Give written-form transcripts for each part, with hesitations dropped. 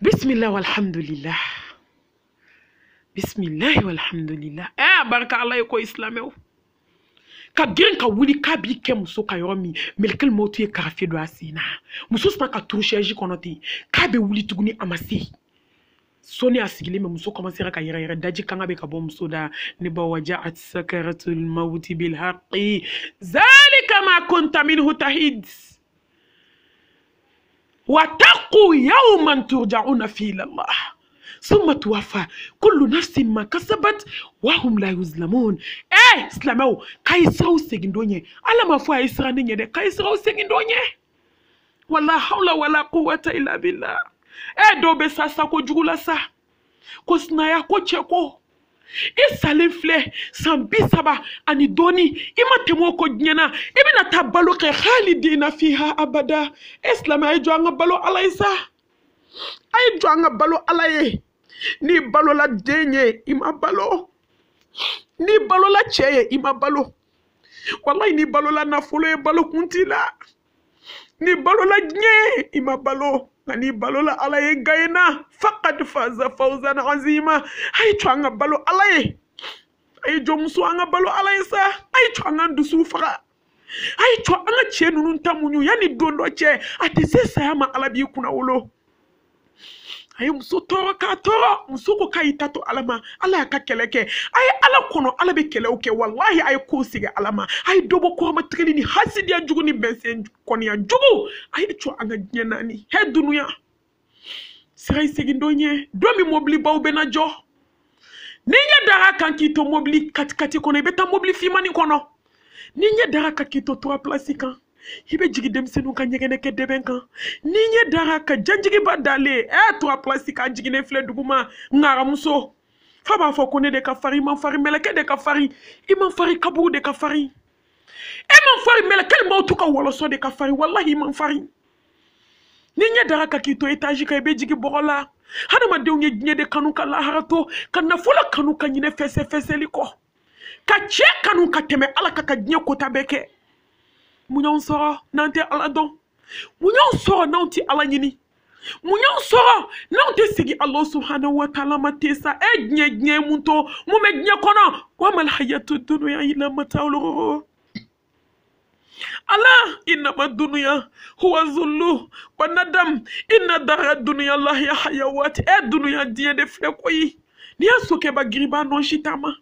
Bismillah walhamdulillah. Bismillah walhamdulillah. Baraka Allah ko islameo. Ka bien ka wuli ka bi ke muso ka yomi melkel motu e karafe do asina. Muso sna ka toucheji konoti. Ka be wuli tuguni amasi. Soni asigile me muso commencer ka yere daji kanga be ka bom soda ne ba waja'at sakaratul maut bil haqqi. Zalika ma kunta minhu tahid. واتقوا يوما ترجعون فيه إلى الله ثم توفى كل نفس ما كسبت وهم لا يظلمون. اسلامو كايسرو سيغندونيه على ما فوا يسرانيه ده كايسرو سيغندونيه ولا حول ولا قوه الا بالله. دوبه sasa ko jugula sa ko snaya ko cheko isalifle sambi saba ani doni imatemo ko nyana ibina tabalo ke khalidina fiha abada. Islam ay joanga balo alaysa ay joanga balo alaye ni balo la denye ima balo ni balo la cheye ima balo wallahi ni balo la nafulo e balo kuntila ni balo la nye ima balo ni balo la alaye gayna faqad faza fawzan azima. Ay twanga balo alaye ay jomsu anga balo alaye sa ay twanga ndusu fara ay twanga chenu nuntamunyu yani dondo che atese sayama alabi kuna wolo ay muso toro ka toro muso ko kayitato alama ala ka keleke ay ala kono ala be keleuke wallahi ay ko siga alama ay dobo ko ma treli ni hasidi ya jugu ni bensen koni ya jugu ay cho anga nyenani he dunuya siray segindonye domi mobli bawbe na jo ninya dara kan kito mobli katikati kono beta mobli fimani kono ninya dara ka kito 3 plasika hibe jigi demsenu ka nyegene ke deben kan ninye dara ka janjigi badale 3 plastika jigi ne fle duguma ngara muso faba fo kone de ka fari man fari meleke de ka fari iman fari kabu de ka fari man fari meleke mautu ka woloso de ka fari wallahi man fari ninye dara ka kito etaji ka ibe jigi bogola hada ma dewnye nye de kanu ka la harato kana fola kanu ka nyine fese liko ka che kanu ka teme ala ka nye kota beke. Munyon soro nante ala don munyon soro nanti ala nyini munyon soro nanti sigi Allah subhanahu wa ta'ala matesa gnye munto mume gnye kono wa mal hayatu dunya illa mata'ul ala inna dunya huwa zullu wa nadam inna dara dunya Allah ya hayawat dunya die de flekoyi ni asoke ba griba non shitama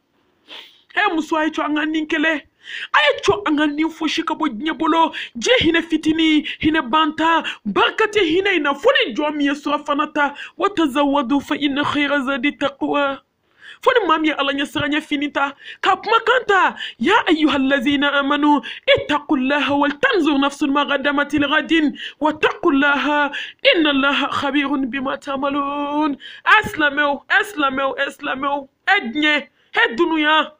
muso ay changa ninkele ay cho anga ni foshi ka bo nyebolo je hine fitini hine banta barkati hine ina foni jomi yesura fanata wa tazawwadu fa inna khayra zadi taqwa foni mami ala nyasranya finita kapma kanta ya ayyuhallazina amanu ittaqullaha wal tanzur nafsun ma qaddamat lighadin wa taqullaha inna allaha khabirun bima ta'malun. Aslameu ednye hedunuya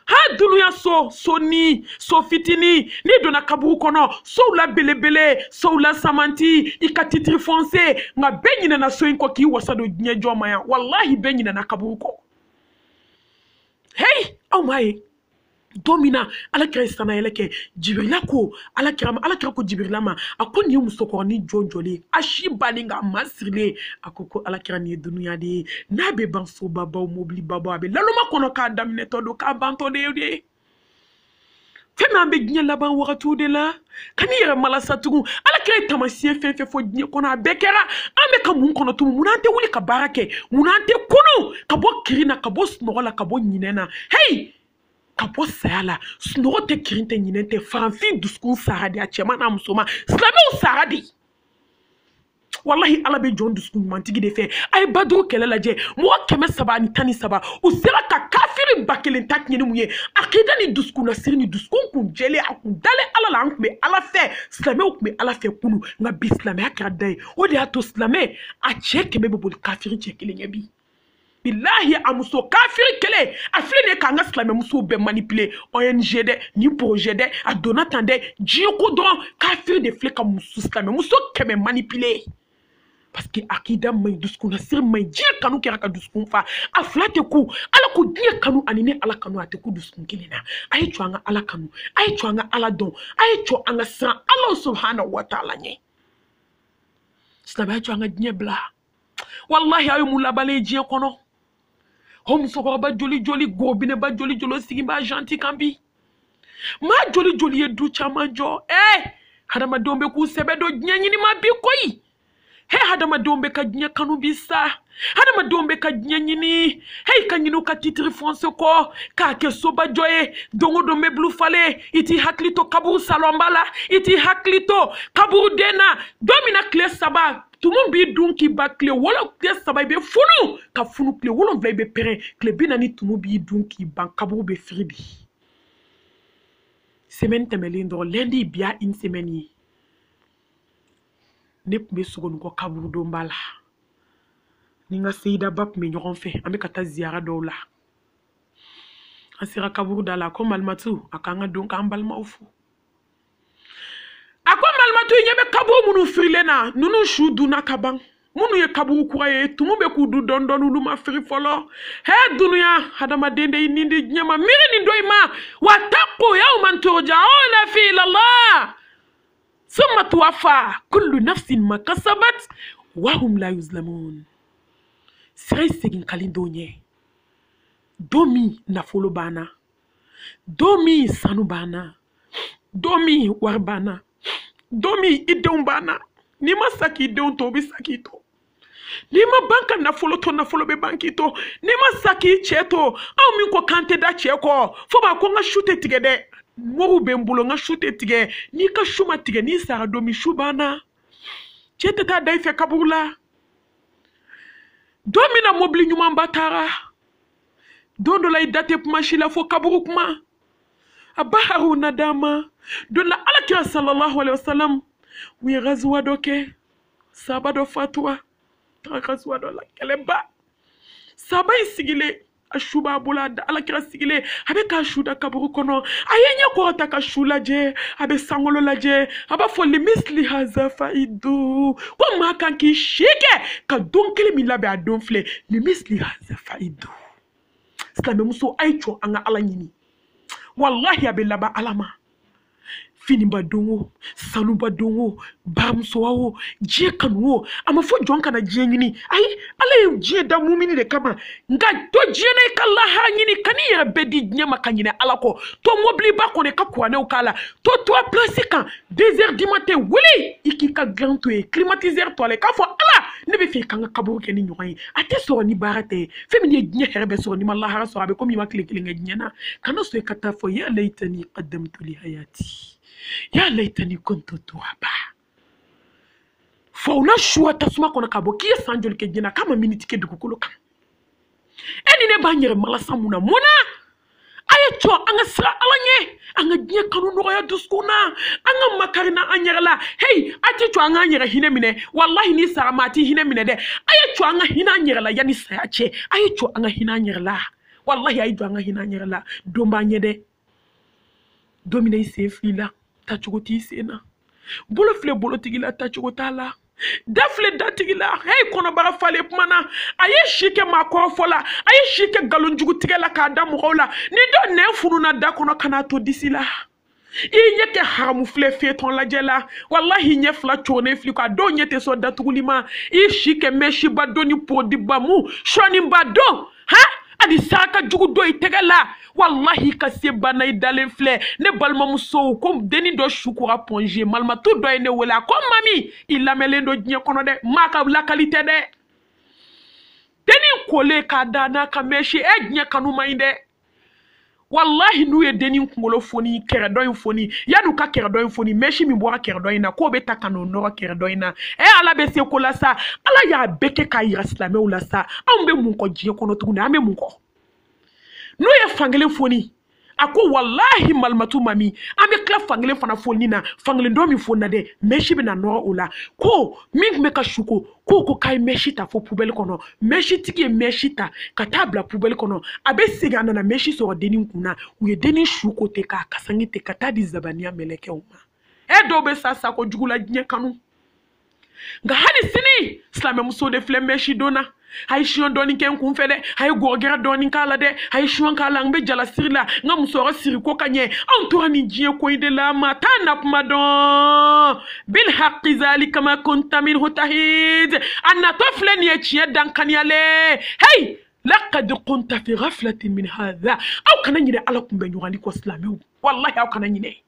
ha dunuya so fitini ni dona kaburu kono so la belebele so la samanti ikatitri foncé nga benyina na so inko ki wasado nye joma ya wallahi benyina na kaburu ko. Hey oh my domina ala kristana yeleke jibrila ko ala kira ko jibrila ma akoni musoko ni jonjole ashibalinga masrile akoko ala kira ni dunuya de nabe banso baba mobli baba abe laloma kono ka damne to do ka banto de fema be gnye laban wakatu de la kani yere malasa tugu ala kira tamasien fe fo gnye kono abekera ambe ka mun kono tumu munante wuli ka barake munante kono ka bo kirina ka bo snola ka bo nyinena hey kapo sayala snoro te kirinte nyinente faranfin duskun saradi achema na musoma slame saradi wallahi ala be jon duskun mantigi de fe ay badru kelela je mo keme saba ni tani saba usira ka kafiri bakelen tak nyini muye akida ni duskun asiri ni duskun kun jele akun dale ala la ankbe ala fe slame okbe ala fe kunu nga bislame akra dai odi ato slame a cheke be bol kafiri chekele nyabi billahi amuso kafiri kele afile ne kanga slame muso be manipuler ONG de ni projet de a donatande jiko don kafiri de fleka muso slame muso keme manipuler parce que akida may duskuna sir may jir kanu kera ka duskun fa aflate ku ala ko die kanu anine ala kanu ate ku duskun kilina ay chuanga ala kanu ay chuanga ala don ay chuanga sa Allah subhanahu wa ta'ala nye slame ay chuanga die bla wallahi ayo mu labale diɲɛ kɔnɔ o musokɔrɔba joli joli gɔbinɛba joli joli sigiba gentil kan bi maa joli joli ye du caman jɔ hadamadenw bɛ k'u sɛbɛ dɔ diɲɛ ɲinima bi koyi hadamadenw bɛ ka diɲɛ kanu bi sa hadamadenw bɛ ka diɲɛ ɲini ka ɲini ka titiri fonse kɔ k'a kɛ soba jɔ ye don o don mɛbulu falen i t'i hakili to kaburu salɔnba la i t'i hakili to kaburu den na don min na tile saba tumu b'i dun k'i ba tile saba i bɛ funu ka funu tile 7 i bɛ pɛrɛn tile 40 tumu b'i dun k'i ban kaburu bɛ firi bi semaine tɛmɛlen dɔrɔn lundi biya une semaine ye ne tun bɛ sogonikɔ kaburu donba la ni n ka seyida ba tun bɛ ɲɔgɔn fɛ an bɛ ka taa ziyara dɔw la an sera kaburu da la a ko malimatu a k'an ka don k'an balimaw fo a ko malimatu i ɲɛ bɛ kaburu minnu firilen na ninnu su dunna ka ban minnu ye kaburu kura ye tumu bɛ k'u dun dɔɔni dɔɔni olu ma firi fɔlɔ dunuya hadamaden de y'i nin di diɲɛ ma miiri nin dɔ i ma wattaqu yawman turja'una fihi ila Allah summa tuwaffa kullu nafsin ma kasabat wa hum la yuzlamun sira segin kali dɔ ɲɛ don min nafolo banna don min sanu banna don min wari banna don min i denw banna n'i ma sa k'i denw to o bɛ sa k'i to n'i ma ban ka nafolo to nafolo bɛ ban k'i to n'i ma sa k'i cɛ to anw min ko k'an tɛ da cɛ kɔ fo b'a ko n ka su tɛ tigɛ dɛ mɔriw bɛ n bolo n ka su tɛ tigɛ n'i ka su ma tigɛ n'i sara don min su banna cɛ tɛ taa da i fɛ kaburu la don min na mobili ɲumanba taara don dɔ la i da tɛ kuma si la fo kaburu kuma a ba haruna d'a ma don la alakira sallallahu alaihi wasallam u ye gazuwa dɔ kɛ sahaba dɔ fatura taga gazuwa dɔ la kɛlɛba sahaba in sigilen a su b'a bolo a da alakira sigilen a bɛ k'a su da kaburu kɔnɔ a ye ɲɛ kɔrɔta ka su lajɛ a bɛ sankolo lajɛ a b'a fɔ limisli haza faidu ko maa kan k'i si kɛ ka don kelen min labɛn a don filɛ limisli haza faidu silamɛmuso a ye jɔ an ka ala ɲini wallahi a bɛ laban ala ma finiba don o sanuba don o baramusoya o diɲɛ kanu o a ma fɔ jɔn kana diɲɛ ɲini ayi ala ye diɲɛ da mumini de kama nka to diɲɛ na i ka lahara ɲini ka n'i yɛrɛ bɛɛ di diɲɛ ma ka ɲinɛ ala kɔ to mobiliba kɔnɔ i ka kuranɛw k'a la to toa place kan 2 heures du matin wuli i k'i ka dilan to ye climatiseur to a la i k'a fɔ ala ne bɛ fɛ i ka n ka kaburu kɛ ni ɲɔgɔn ye a tɛ sɔrɔ ni baara tɛ fɛn min ye diɲɛ hɛrɛ bɛ sɔrɔ n'i ma lahara sɔrɔ a bɛ komi i ma tile 1 kɛ diɲɛ na kana sɔn i ka taa fɔ ya laytani qaddamtu li hayati ya laytani kuntu turaba fo na shuwa tasuma kono ka bɔ k'i ye san joli kɛ diɲɛ na k'a ma miniti kɛ dugukolo kan ni ne b'a n yɛrɛ malasa mun na a ye cɔ an ka sira ala ɲɛ an ka diɲɛ kanu nɔgɔya dusukun na an ka makari na an yɛrɛ la a tɛ cɔ an k'an yɛrɛ hinɛ minɛ wallahi ni sara ma a t'i hinɛ minɛ dɛ a ye cɔ an ka hinɛ an yɛrɛ la yanni saya cɛ a ye cɔ an ka hinɛ an yɛrɛ la wallahi a ye jɔ an ka hinɛ an yɛrɛ la don b'an ɲɛ dɛ don min na i sen filila tacogo t'i sen na bolo filɛ bolotigi la tacogo t'a la da filɛ datigi la kɔnɔbara falen kuma na a ye si kɛ maakɔrɔfɔ la a ye si kɛ nkalonjugu tigɛ la k'a da mɔgɔw la ni dɔ nɛn fununa da kɔnɔ ka n'a to disi la i ɲɛ kɛ haramu filɛ fetɔn lajɛ la wallahi ɲɛ fila cogonen fili kɔ a dɔw ɲɛ tɛ sɔn datuguli ma i si kɛ mɛsiba dɔ ni podiba mu sɔniba dɔ ani saraka jugu dɔ i tɛgɛ la wallahi ka se bana i dalen filɛ ne balimamuso ko denni dɔ su kora pɔnze malimatu dɔ ye ne wele a ko mami i lamɛnlen dɔ diɲɛ kɔnɔ dɛ maa ka lakali tɛ dɛ denni kolen k'a da n'a ka mɛsi diɲɛ kanu man ɲi dɛ wallahi n'u ye denni kunkolo foni kɛrɛ dɔ in foni yan'u ka kɛrɛ dɔ in foni mɛsi min bɔra kɛrɛ dɔ in na k'o bɛ ta ka n'o nɔrɔ kɛrɛ dɔ in na ala bɛ se ko la sa ala y'a bɛɛ kɛ k'a yira silamɛw la sa anw bɛ mun kɔ diɲɛ kɔnɔ tuguni an bɛ mun kɔ n'u ye fankelen foni a ko wallahi malimatu mami an bɛ tila fankelen fana foni na fankelen dɔ min foni na dɛ mɛsi bɛ na nɔrɔ o la ko min tun bɛ ka suko ko k'a ye mɛsi ta fo poubelle kɔnɔ mɛsi tigi ye mɛsi ta ka taa bila poubelle kɔnɔ a bɛ segin a nana mɛsi sɔrɔ denni kun na u ye denni suko ten k'a kasange ten ka taa di zabaniya mɛlɛkɛw ma dɔw bɛ sa sako jugu la diɲɛ kanu nga hali sini slame muso de flemme shi dona hay shion doni ken kun fede hay gorgera doni kala de hay shion kala ngbe jala sirla nga muso ra siri ko kanye an to hani jiye ko ide la mata nap madon bil haqqi zalika ma kunta minhu tahid anna toflen ye chiye dan kanyale hey laqad kunta fi ghaflatin min hadha aw kana nyine ala kumbe nyugali ko slame wallahi aw kana nyine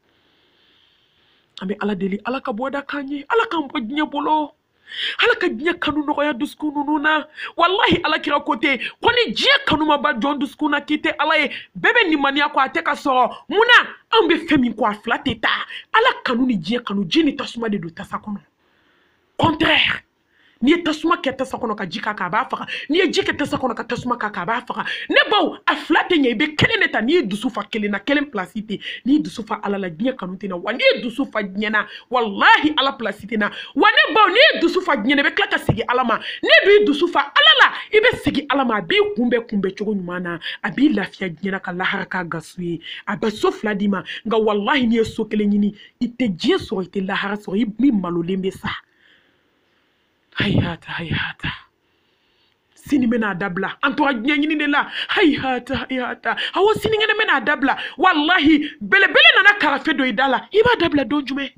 ambe ala deli ala ka boda kanye ala kan bodnya bolo ala ka jiya kanu no ya duskunu nuna wallahi ala kira kote koni jiya kanu ma ba jon duskuna kite ala ye bebe ni mania ko ateka so muna ambe femi ko aflateta ala kanu ni jiya kanu jini tasuma de do tasakono contraire ni tasuma ke tasakono ka jika ka ba faka ni jike tasakono ka tasuma ka ba faka ne baw aflate nye be keleneta ni dusufa kelena kelen placité ni dusufa ala la jiya kanu tina wani dusufa nyena wallahi ala placité na wani baw ni dusufa nyene be klaka sigi alama ni du dusufa alala ibe sigi alama bi kumbe chogo nyumana abi lafiya nyena ka lahara ka gasui abasofla dima nga wallahi ni so kelenyini ite jiya so ite lahara so mi malolembe sa hayata sini mena dabla antora nyanyini de la hayata hawo sini ngene mena dabla wallahi bele nana karafe do idala iba dabla do jume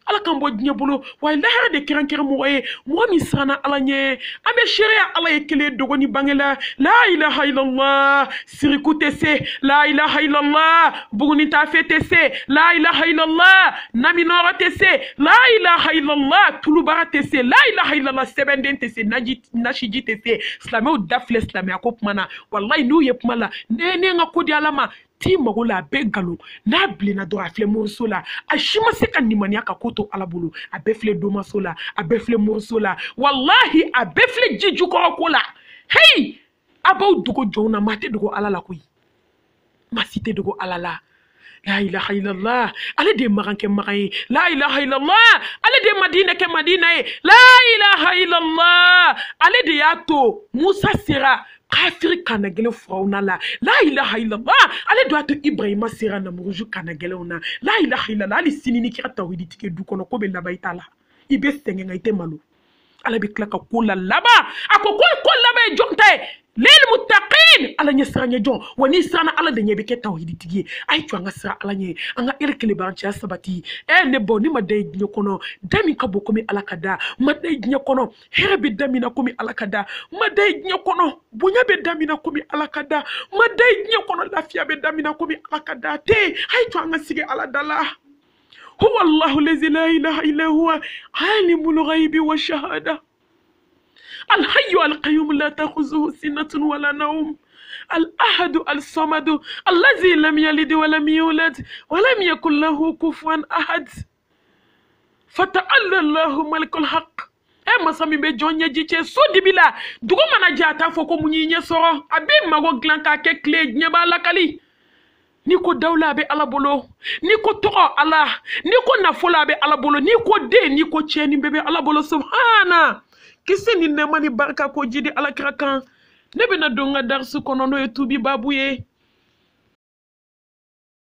ala kan bo nya bolo way lahara de kirankere mo waye mo mi sana ala nye ambe sharia ala yekele dogoni bangela la ilaha illallah sirikute se la ilaha illallah buguni ta fete se la ilaha illallah nami norate se la ilaha illallah tulubara te se la ilaha illallah sebendente se nashiji te se islameu dafle islamia ko mana wallahi nu yep mala ne nga kodi alama ti magola be galo na blena do afle morsola ashima se kan nimani aka koto alabulu abefle do masola abefle morsola wallahi abefle jiju ko kola hey abaw dugo jona mate dugo alala koy masite dugo alala la ilaha illallah ale de maranke maray la ilaha illallah ale de madina ke madina la ilaha illallah ale de yato musa sira kafiri kanagele frauna la ilaha illallah ale doit ibrahima sira na muruju kanagele ona la ilaha illallah ali sinini ki tawhidi tike du kono ko be labaitala ibe senge ngaite malo ala bi klaka kula laba akoko ko laba jonte lil muttaqin ala nya sira nya jon woni sana ala de nyebe ke tawhidi tike ay tu nga sira ala nye anga elekele banchi asabati ne boni madai nya kono dami ka boko mi alakada madai nya kono herebe dami na komi alakada madai nya kono bunya be dami na komi alakada madai nya kono lafiya be dami na komi alakada te ay tu nga sige ala dala هو الله الذي لا إله إلا هو عالم الغيب والشهادة الحي القيوم لا تأخذه سنة ولا نوم الأحد الصمد الذي لم يلد ولم يولد ولم يكن له كفوا أحد فتعالى الله ملك الحق masami be jonye jiche so dibila dugo mana jata foko munyi soro abi mago glanka ke kle nyeba lakali niko dawla be alabolo niko toko ala niko nafola be alabolo niko de niko cheni bebe alabolo subhana kisini ne mani barka ko jidi alakrakan nebe na donga darsu kono no tubi babuye